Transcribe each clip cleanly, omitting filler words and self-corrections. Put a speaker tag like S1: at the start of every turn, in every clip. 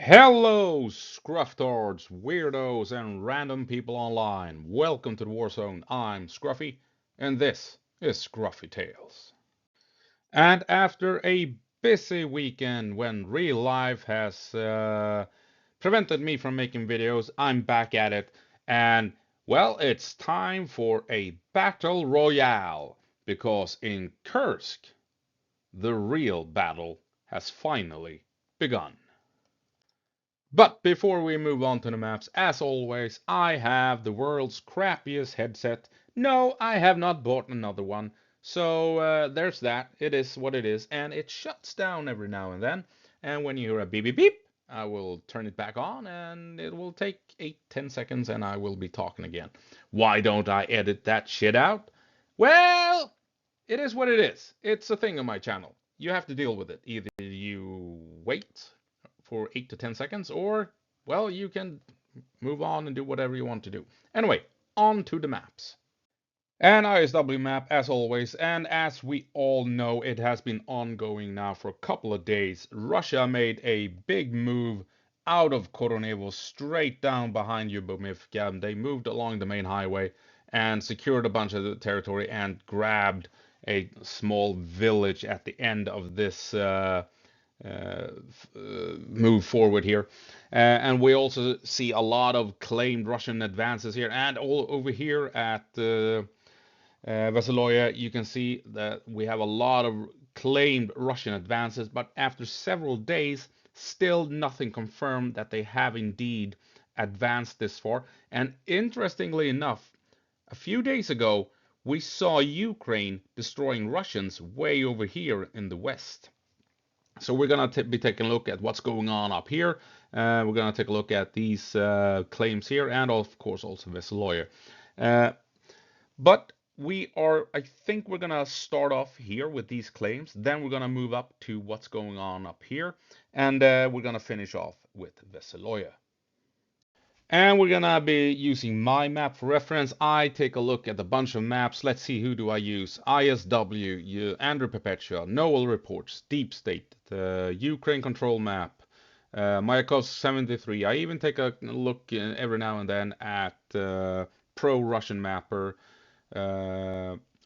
S1: Hello, Scrufftards, weirdos, and random people online. Welcome to the War Zone. I'm Scruffy, and this is Scruffy Tales. And after a busy weekend when real life has prevented me from making videos, I'm back at it. And, well, it's time for a battle royale. Because in Kursk, the real battle has finally begun. But before we move on to the maps, as always, I have the world's crappiest headset. No, I have not bought another one. So there's that. It is what it is. And it shuts down every now and then. And when you hear a beep beep beep, I will turn it back on and it will take 8-10 seconds and I will be talking again. Why don't I edit that shit out? Well, it is what it is. It's a thing on my channel. You have to deal with it. Either you wait for 8 to 10 seconds, or, well, you can move on and do whatever you want to do. Anyway, on to the maps. An ISW map, as always, and as we all know, it has been ongoing now for a couple of days. Russia made a big move out of Koronevo straight down behind Yubomivka. They moved along the main highway and secured a bunch of the territory and grabbed a small village at the end of this move forward here. And we also see a lot of claimed Russian advances here. And all over here at Veseloye, you can see that we have a lot of claimed Russian advances. But after several days, still nothing confirmed that they have indeed advanced this far. And interestingly enough, a few days ago, we saw Ukraine destroying Russians way over here in the west. So we're going to be taking a look at what's going on up here. We're going to take a look at these claims here and of course also Veseloye. But I think we're going to start off here with these claims. Then we're going to move up to what's going on up here. And we're going to finish off with Veseloye. And we're gonna be using my map for reference. I take a look at a bunch of maps. Let's see, who do I use? ISW, Andrew Perpetua, Noel Reports, Deep State, the Ukraine Control Map, Mayakovsky 73. I even take a look every now and then at Pro-Russian Mapper,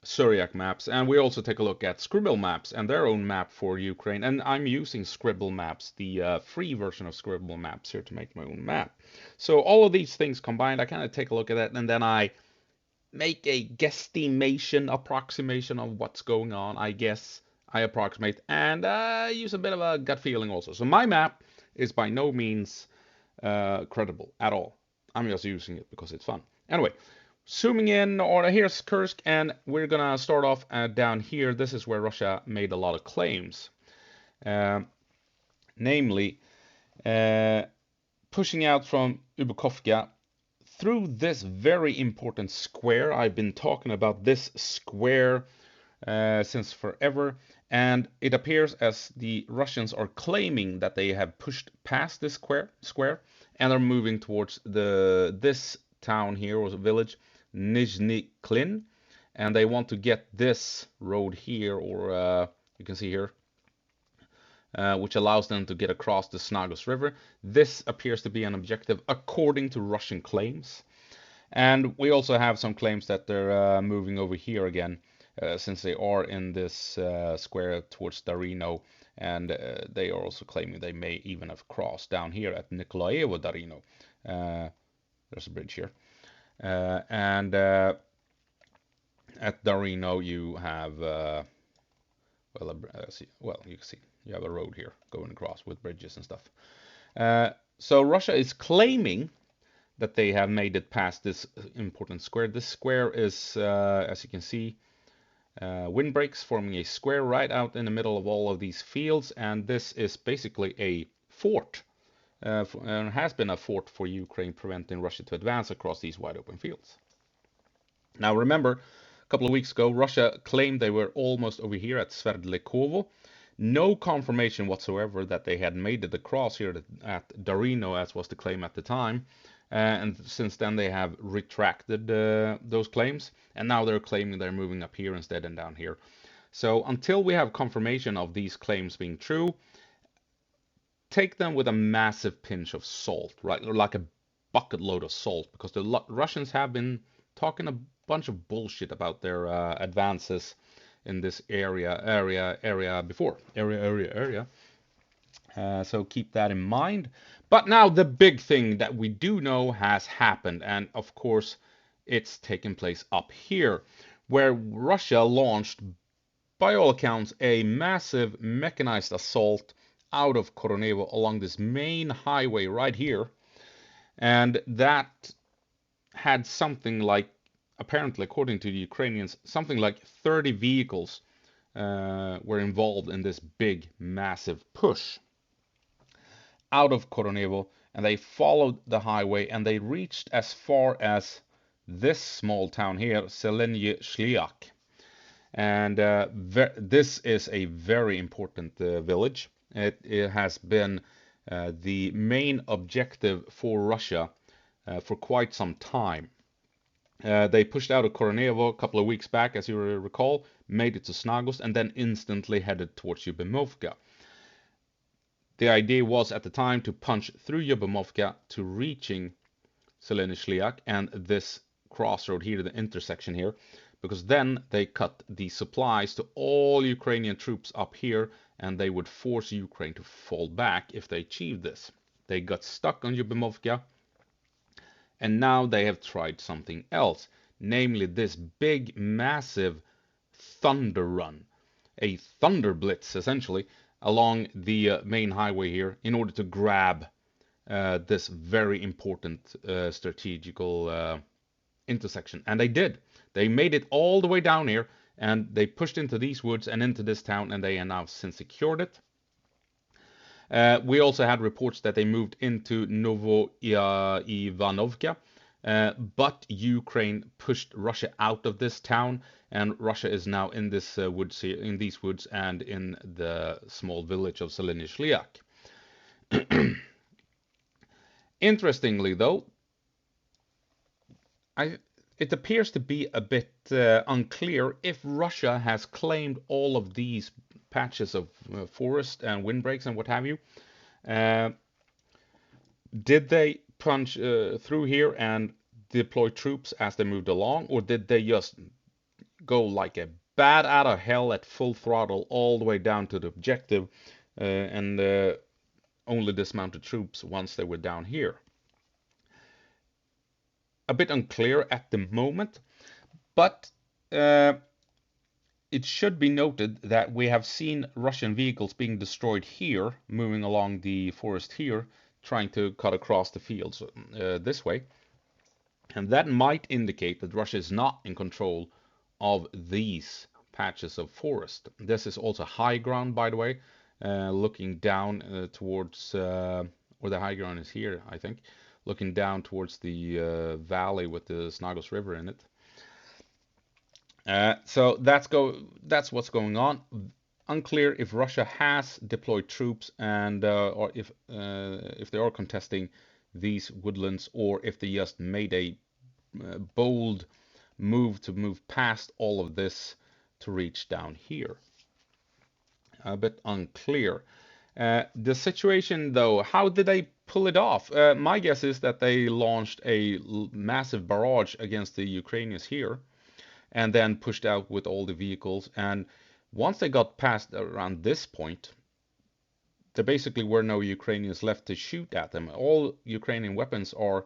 S1: Suryak maps, and we also take a look at Scribble maps and their own map for Ukraine. And I'm using Scribble maps, the free version of Scribble maps here to make my own map. So all of these things combined, I kind of take a look at that, and then I make a guesstimation, approximation of what's going on. I guess I approximate, and use a bit of a gut feeling also. So my map is by no means credible at all. I'm just using it because it's fun. Anyway, zooming in, or here's Kursk, and we're gonna start off down here. This is where Russia made a lot of claims, namely pushing out from Ubukovka through this very important square. I've been talking about this square since forever, and it appears as the Russians are claiming that they have pushed past this square and are moving towards this town here, or village, Nizhny Klin, and they want to get this road here, or you can see here, which allows them to get across the Snagos River. This appears to be an objective according to Russian claims. And we also have some claims that they're moving over here again, since they are in this square towards Darino, and they are also claiming they may even have crossed down here at Nikolaevo Darino. There's a bridge here. And at Darino you have, you can see you have a road here going across with bridges and stuff. So Russia is claiming that they have made it past this important square. This square is, as you can see, windbreaks forming a square right out in the middle of all of these fields, and this is basically a fort, and has been a fort for Ukraine, preventing Russia to advance across these wide open fields. Now remember, a couple of weeks ago, Russia claimed they were almost over here at Sverdlikovo. No confirmation whatsoever that they had made it across here at Darino, as was the claim at the time. And since then they have retracted those claims, and now they're claiming they're moving up here instead and down here. So until we have confirmation of these claims being true, take them with a massive pinch of salt, right? Or like a bucket load of salt, because the Russians have been talking a bunch of bullshit about their advances in this area before. Area. So keep that in mind. But now the big thing that we do know has happened, and of course it's taken place up here, where Russia launched, by all accounts, a massive mechanized assault out of Koronevo along this main highway right here. And that had something like, apparently, according to the Ukrainians, something like 30 vehicles were involved in this big, massive push out of Koronevo. And they followed the highway and they reached as far as this small town here, Zelenye Shliak. And this is a very important village. It has been the main objective for Russia for quite some time. They pushed out of Koronevo a couple of weeks back, as you recall, made it to Snagost, and then instantly headed towards Yubimovka. The idea was at the time to punch through Yubimovka to reaching Zelenishliak and this crossroad here, the intersection here, because then they cut the supplies to all Ukrainian troops up here, and they would force Ukraine to fall back if they achieved this. They got stuck on Yubimovka, and now they have tried something else, namely this big, massive thunder run, a thunder blitz essentially, along the main highway here in order to grab this very important strategical intersection. And they did. They made it all the way down here, and they pushed into these woods and into this town, and they have now since secured it. We also had reports that they moved into Novo Ivanovka, but Ukraine pushed Russia out of this town, and Russia is now in this woods here, in these woods, and in the small village of Zelenishliak. Interestingly, though, it appears to be a bit unclear if Russia has claimed all of these patches of forest and windbreaks and what have you. Did they punch through here and deploy troops as they moved along, or did they just go like a bat out of hell at full throttle all the way down to the objective and only dismounted troops once they were down here? A bit unclear at the moment, but it should be noted that we have seen Russian vehicles being destroyed here, moving along the forest here, trying to cut across the fields this way. And that might indicate that Russia is not in control of these patches of forest. This is also high ground, by the way, looking down towards, where the high ground is here, I think, looking down towards the valley with the Snagos River in it. So that's what's going on. Unclear if Russia has deployed troops and or if they are contesting these woodlands, or if they just made a bold move to move past all of this to reach down here. A bit unclear. The situation, though, how did they pull it off? My guess is that they launched a massive barrage against the Ukrainians here, and then pushed out with all the vehicles. And once they got past around this point, there basically were no Ukrainians left to shoot at them. All Ukrainian weapons are,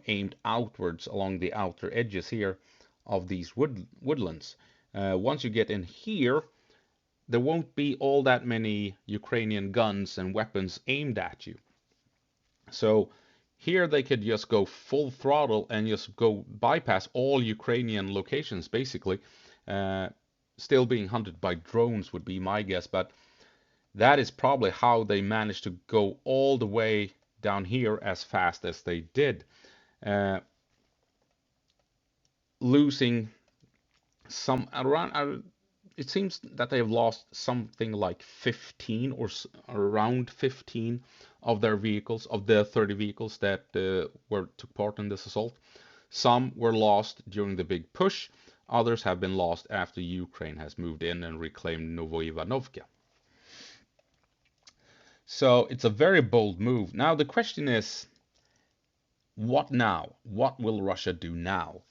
S1: aimed outwards along the outer edges here of these woodlands. Once you get in here, there won't be all that many Ukrainian guns and weapons aimed at you. So here they could just go full throttle and just go bypass all Ukrainian locations, basically. Still being hunted by drones would be my guess, but that is probably how they managed to go all the way down here as fast as they did. Losing some around, it seems that they have lost something like 15 or around 15 of their vehicles, of the 30 vehicles that took part in this assault. Some were lost during the big push. Others have been lost after Ukraine has moved in and reclaimed Novoivanovka. So it's a very bold move. Now the question is, what now? What will Russia do now?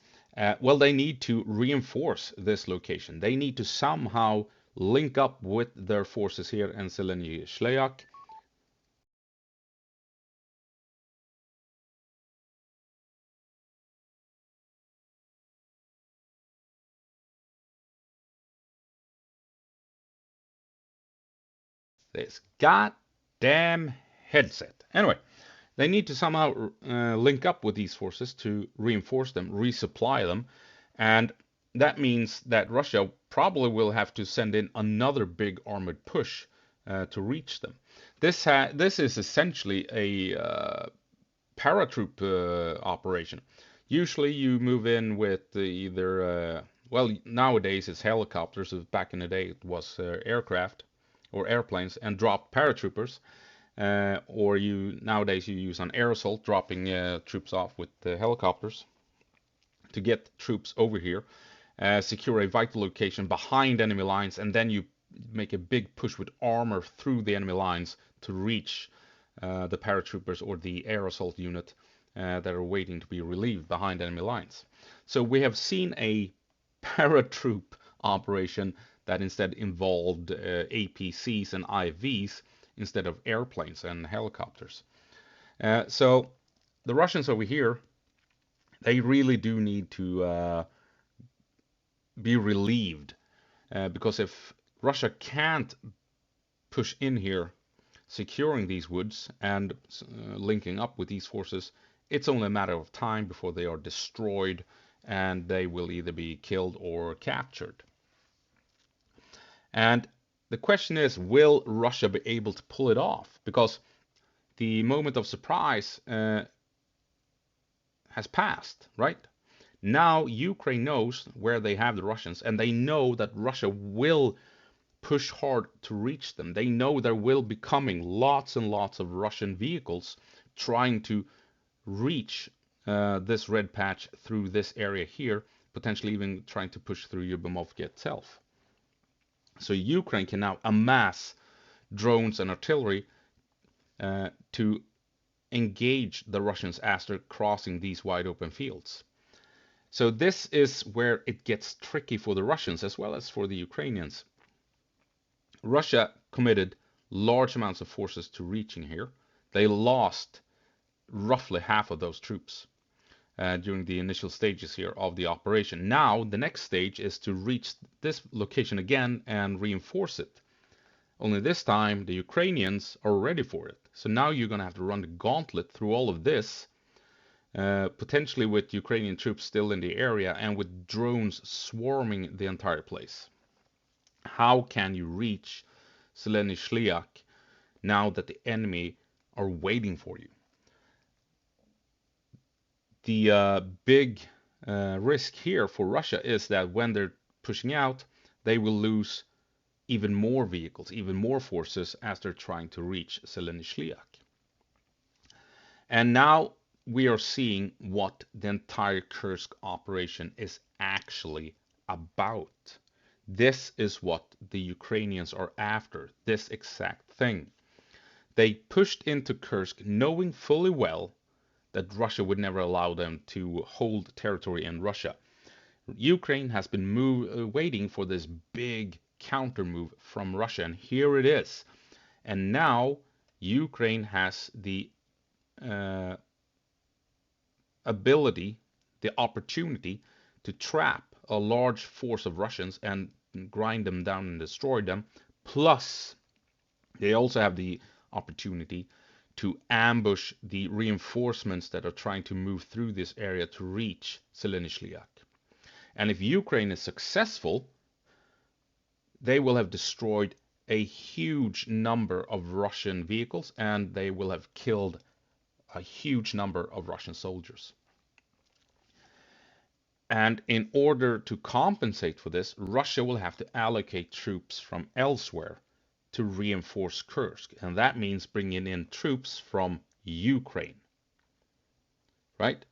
S1: Well, they need to reinforce this location. They need to somehow link up with their forces here in Zeleny Shleyak. This goddamn headset. Anyway, they need to somehow link up with these forces to reinforce them, resupply them, and that means that Russia probably will have to send in another big armored push to reach them. This is essentially a paratroop operation. Usually, you move in with either well, nowadays it's helicopters. Back in the day, it was aircraft or airplanes, and drop paratroopers. Or nowadays you use an air assault, dropping troops off with helicopters to get troops over here, secure a vital location behind enemy lines, and then you make a big push with armor through the enemy lines to reach the paratroopers or the air assault unit that are waiting to be relieved behind enemy lines. So we have seen a paratroop operation that instead involved APCs and IVs instead of airplanes and helicopters. So the Russians over here, they really do need to be relieved because if Russia can't push in here, securing these woods and linking up with these forces, it's only a matter of time before they are destroyed and they will either be killed or captured. And the question is, will Russia be able to pull it off? Because the moment of surprise has passed, right? Now Ukraine knows where they have the Russians, and they know that Russia will push hard to reach them. They know there will be coming lots and lots of Russian vehicles trying to reach this red patch through this area here, potentially even trying to push through Yubamovka itself. So Ukraine can now amass drones and artillery to engage the Russians after crossing these wide open fields. So this is where it gets tricky for the Russians as well as for the Ukrainians. Russia committed large amounts of forces to reaching here. They lost roughly half of those troops during the initial stages here of the operation. Now the next stage is to reach this location again and reinforce it. Only this time the Ukrainians are ready for it. So now you're going to have to run the gauntlet through all of this, potentially with Ukrainian troops still in the area and with drones swarming the entire place. How can you reach Zeleny Shliak now that the enemy are waiting for you? The big risk here for Russia is that when they're pushing out, they will lose even more vehicles, even more forces as they're trying to reach Zeleny Shliak. And now we are seeing what the entire Kursk operation is actually about. This is what the Ukrainians are after, this exact thing. They pushed into Kursk knowing fully well that Russia would never allow them to hold territory in Russia. Ukraine has been waiting for this big counter move from Russia, and here it is. And now Ukraine has the ability, the opportunity to trap a large force of Russians and grind them down and destroy them. Plus, they also have the opportunity to ambush the reinforcements that are trying to move through this area to reach Zeleny Shliak. And if Ukraine is successful, they will have destroyed a huge number of Russian vehicles and they will have killed a huge number of Russian soldiers. And in order to compensate for this, Russia will have to allocate troops from elsewhere to reinforce Kursk. And that means bringing in troops from Ukraine. Right?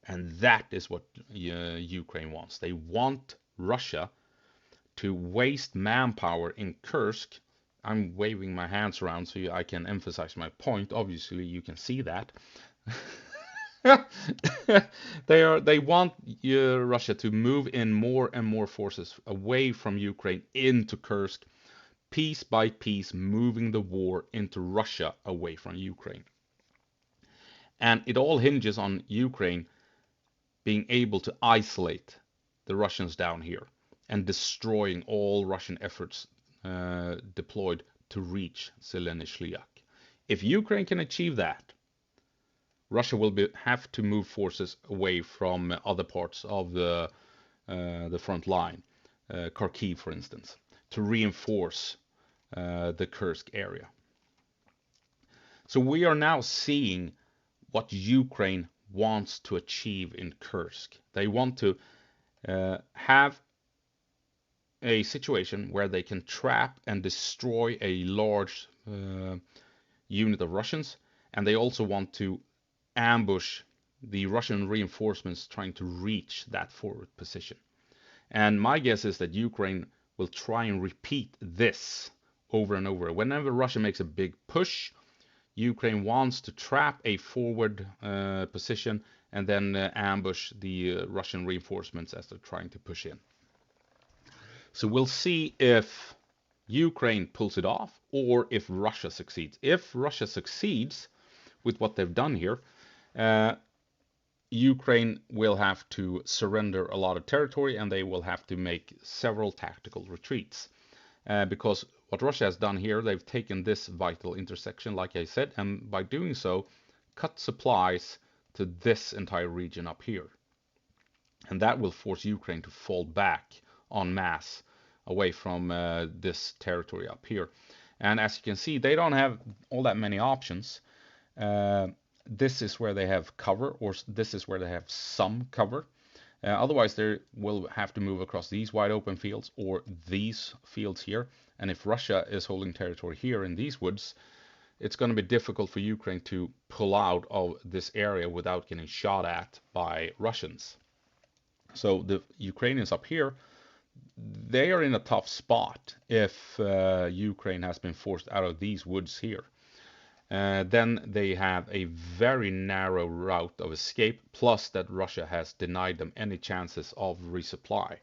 S1: And that is what Ukraine wants. They want Russia to waste manpower in Kursk I'm waving my hands around so I can emphasize my point. Obviously, you can see that. They want Russia to move in more and more forces away from Ukraine into Kursk, piece by piece, moving the war into Russia away from Ukraine. And it all hinges on Ukraine being able to isolate the Russians down here and destroying all Russian efforts deployed to reach Zeleny-Shliak. If Ukraine can achieve that, Russia will have to move forces away from other parts of the front line, Kharkiv, for instance, to reinforce the Kursk area. So we are now seeing what Ukraine wants to achieve in Kursk. They want to have a situation where they can trap and destroy a large unit of Russians, and they also want to ambush the Russian reinforcements trying to reach that forward position. And my guess is that Ukraine will try and repeat this over and over. Whenever Russia makes a big push, Ukraine wants to trap a forward position and then ambush the Russian reinforcements as they're trying to push in. So we'll see if Ukraine pulls it off or if Russia succeeds. If Russia succeeds with what they've done here, Ukraine will have to surrender a lot of territory and they will have to make several tactical retreats. Because what Russia has done here, they've taken this vital intersection, like I said, and by doing so, cut supplies to this entire region up here. And that will force Ukraine to fall back en masse away from this territory up here. And as you can see, they don't have all that many options. This is where they have cover, or this is where they have some cover. Otherwise, they will have to move across these wide open fields or these fields here. And if Russia is holding territory here in these woods, it's going to be difficult for Ukraine to pull out of this area without getting shot at by Russians. So the Ukrainians up here, they are in a tough spot if Ukraine has been forced out of these woods here. Then they have a very narrow route of escape, plus that Russia has denied them any chances of resupply.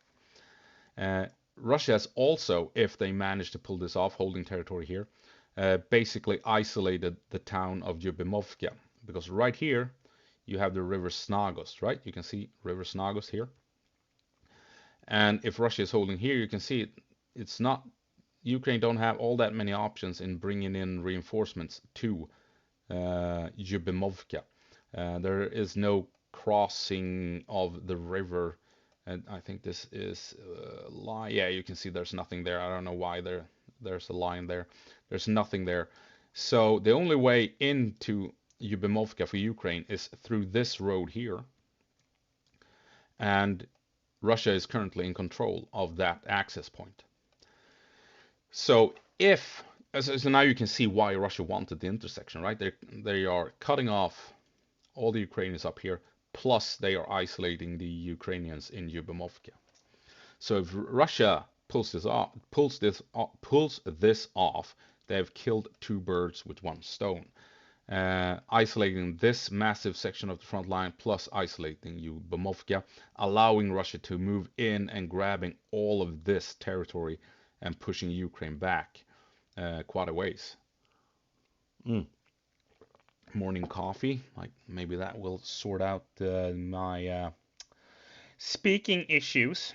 S1: Russia has also, if they manage to pull this off, holding territory here, basically isolated the town of Yubimovka. Because right here, you have the river Snagos, right? You can see river Snagos here. And if Russia is holding here, you can see it's not, Ukraine don't have all that many options in bringing in reinforcements to Yubimovka. There is no crossing of the river, and I think this is line. Yeah, you can see there's nothing there. I don't know why there's a line there. There's nothing there. So the only way into Yubimovka for Ukraine is through this road here, and Russia is currently in control of that access point. So so now you can see why Russia wanted the intersection, right? They are cutting off all the Ukrainians up here, plus they are isolating the Ukrainians in Yubimovka. So if Russia pulls this off, they have killed two birds with one stone. Isolating this massive section of the front line, plus isolating Yubimovka, allowing Russia to move in and grabbing all of this territory and pushing Ukraine back quite a ways. Morning coffee, like maybe that will sort out my speaking issues.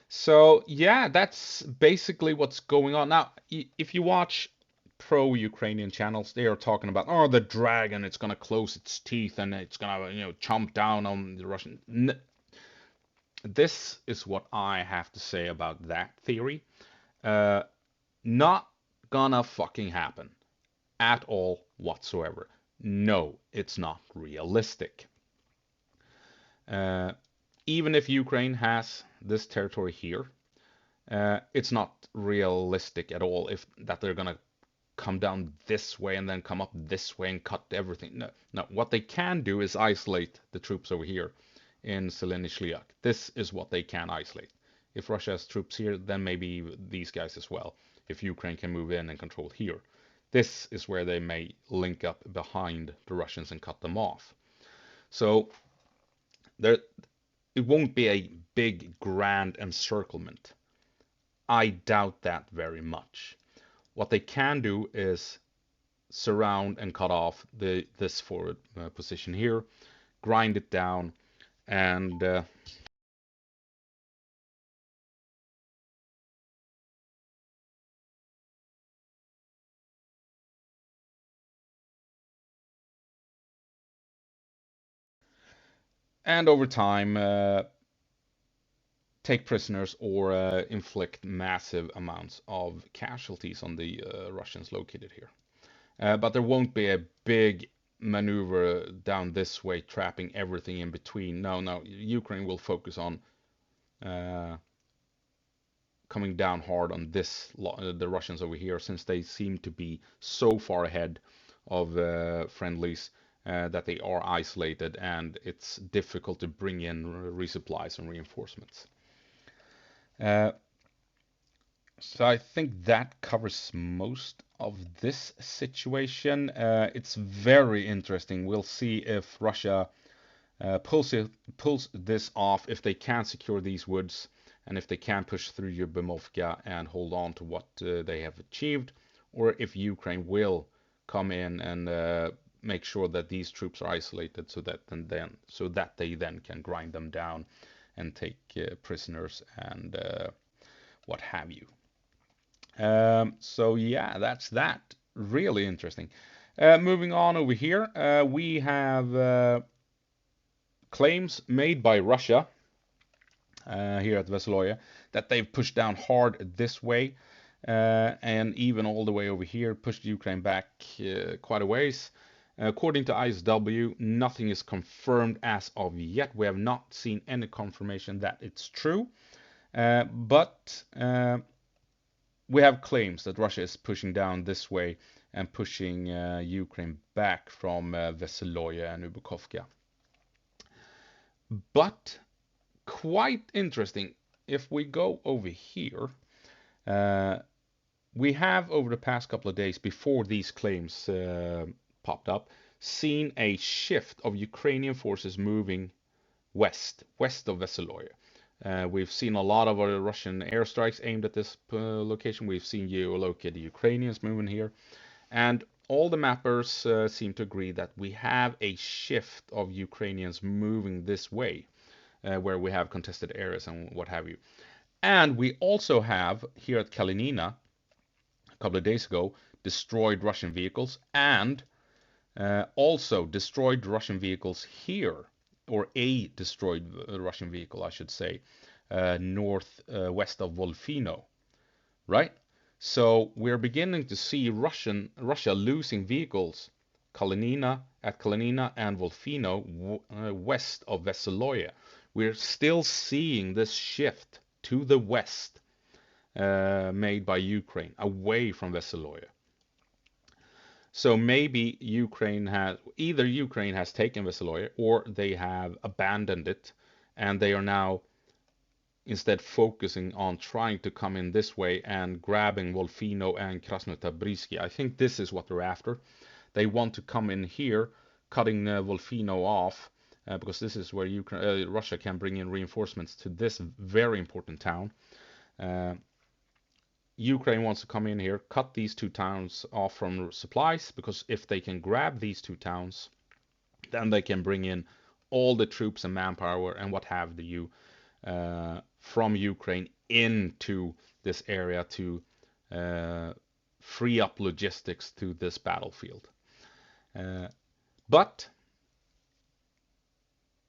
S1: So yeah, that's basically what's going on. Now, if you watch pro-Ukrainian channels, they are talking about, oh, the dragon, it's gonna close its teeth and it's gonna, chomp down on the Russian. This is what I have to say about that theory. Not gonna fucking happen at all whatsoever. No, it's not realistic. Even if Ukraine has this territory here, it's not realistic at all if that they're gonna come down this way and then come up this way and cut everything. No. What they can do is isolate the troops over here in Zeleny-Shliak. This is what they can isolate. If Russia has troops here, then maybe these guys as well. if Ukraine can move in and control here. This is where they may link up behind the Russians and cut them off. So there, it won't be a big grand encirclement. I doubt that very much. What they can do is surround and cut off this forward position here, grind it down, and over time take prisoners or inflict massive amounts of casualties on the Russians located here. But there won't be a big maneuver down this way, trapping everything in between. No, Ukraine will focus on uh, coming down hard on the Russians over here, since they seem to be so far ahead of friendlies that they are isolated, and it's difficult to bring in resupplies and reinforcements. Uh, so I think that covers most of this situation. It's very interesting. We'll see if Russia pulls this off, if they can secure these woods, and if they can push through Yubimovka and hold on to what they have achieved, or if Ukraine will come in and make sure that these troops are isolated, so that they then can grind them down and take prisoners and what have you. So yeah, that's that. Really interesting. Moving on over here, we have claims made by Russia here at Vesoloya that they've pushed down hard this way and even all the way over here, pushed Ukraine back quite a ways. According to ISW, nothing is confirmed as of yet. We have not seen any confirmation that it's true, but we have claims that Russia is pushing down this way and pushing Ukraine back from Vesoloya and Ubukovka. But quite interesting, if we go over here, we have over the past couple of days before these claims popped up, seen a shift of Ukrainian forces moving west of Vesoloya. We've seen a lot of Russian airstrikes aimed at this location. We've seen geolocated Ukrainians moving here. And all the mappers seem to agree that we have a shift of Ukrainians moving this way, where we have contested areas and what have you. And we also have, here at Kalinina, a couple of days ago, destroyed Russian vehicles, and also destroyed Russian vehicles here, or a destroyed Russian vehicle, I should say, northwest of Volfino, right? So we're beginning to see Russia losing vehicles at Kalinina and Volfino west of Vesoloya. We're still seeing this shift to the west made by Ukraine, away from Vesoloya. So maybe Ukraine has taken Vesoloya, or they have abandoned it, and they are now instead focusing on trying to come in this way and grabbing Volfino and Krasnotabrisky. I think this is what they're after. They want to come in here, cutting Volfino off, because this is where Russia can bring in reinforcements to this very important town. Ukraine wants to come in here, cut these two towns off from supplies, because if they can grab these two towns, then they can bring in all the troops and manpower and what have you from Ukraine into this area to free up logistics to this battlefield. But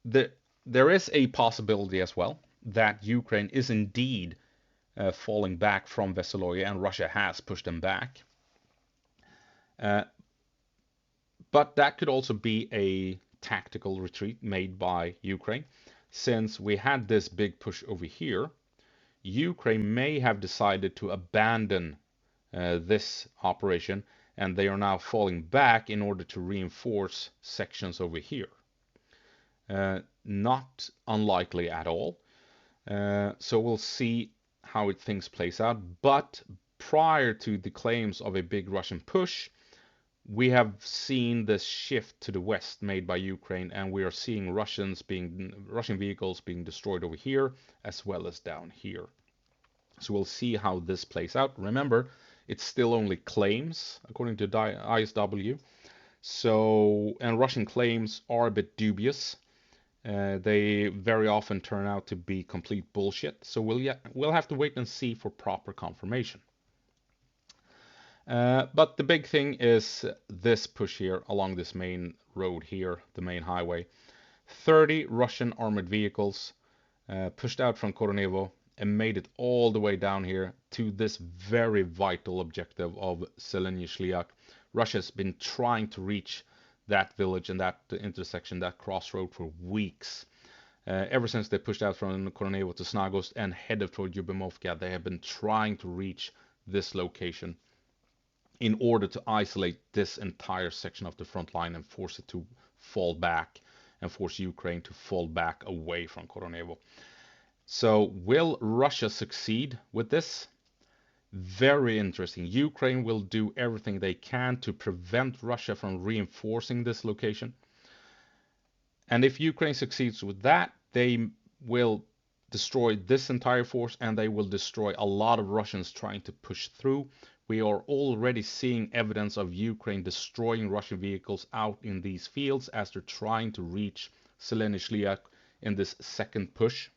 S1: there is a possibility as well that Ukraine is indeed falling back from Vesoloya, and Russia has pushed them back. But that could also be a tactical retreat made by Ukraine. Since we had this big push over here, Ukraine may have decided to abandon this operation, and they are now falling back in order to reinforce sections over here. Not unlikely at all. So we'll see how things plays out. But prior to the claims of a big Russian push, we have seen this shift to the west made by Ukraine, and we are seeing Russian vehicles being destroyed over here as well as down here. So we'll see how this plays out. Remember, it's still only claims according to ISW. So, and Russian claims are a bit dubious. They very often turn out to be complete bullshit. So we'll have to wait and see for proper confirmation. But the big thing is this push here along this main road here, the main highway. 30 Russian armored vehicles pushed out from Koronevo and made it all the way down here to this very vital objective of Zeleny-Shliak. Russia's been trying to reach that village and that intersection, that crossroad for weeks. Ever since they pushed out from Koronevo to Snagost and headed toward Yubimovka, they have been trying to reach this location in order to isolate this entire section of the front line and force it to fall back and force Ukraine to fall back away from Koronevo. So will Russia succeed with this? Very interesting. Ukraine will do everything they can to prevent Russia from reinforcing this location. And if Ukraine succeeds with that, they will destroy this entire force and they will destroy a lot of Russians trying to push through. We are already seeing evidence of Ukraine destroying Russian vehicles out in these fields as they're trying to reach Zeleny-Shliak in this second push.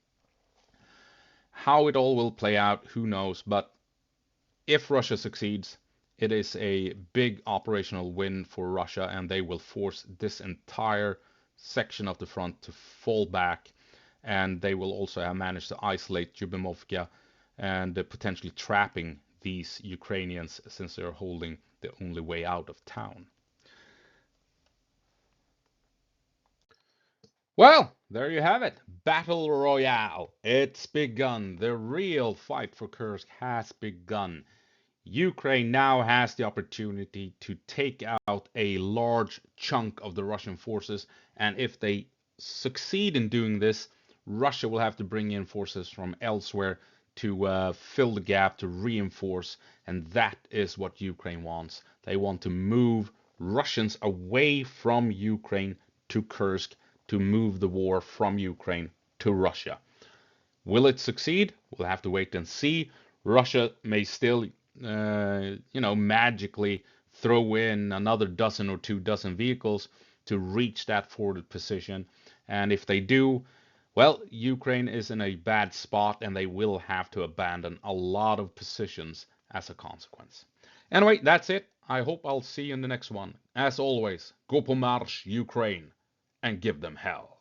S1: How it all will play out, who knows, but if Russia succeeds, it is a big operational win for Russia and they will force this entire section of the front to fall back, and they will also have managed to isolate Yubimovka and potentially trapping these Ukrainians since they're holding the only way out of town. Well, there you have it. Battle Royale. It's begun. The real fight for Kursk has begun. Ukraine now has the opportunity to take out a large chunk of the Russian forces, and if they succeed in doing this, Russia will have to bring in forces from elsewhere to fill the gap, to reinforce, and that is what Ukraine wants. They want to move Russians away from Ukraine to Kursk, to move the war from Ukraine to Russia. Will it succeed? We'll have to wait and see. Russia may still, magically throw in another dozen or 2 dozen vehicles to reach that forward position. And if they do, well, Ukraine is in a bad spot and they will have to abandon a lot of positions as a consequence. Anyway, that's it. I hope I'll see you in the next one. As always, go på marsch, Ukraine, and give them hell.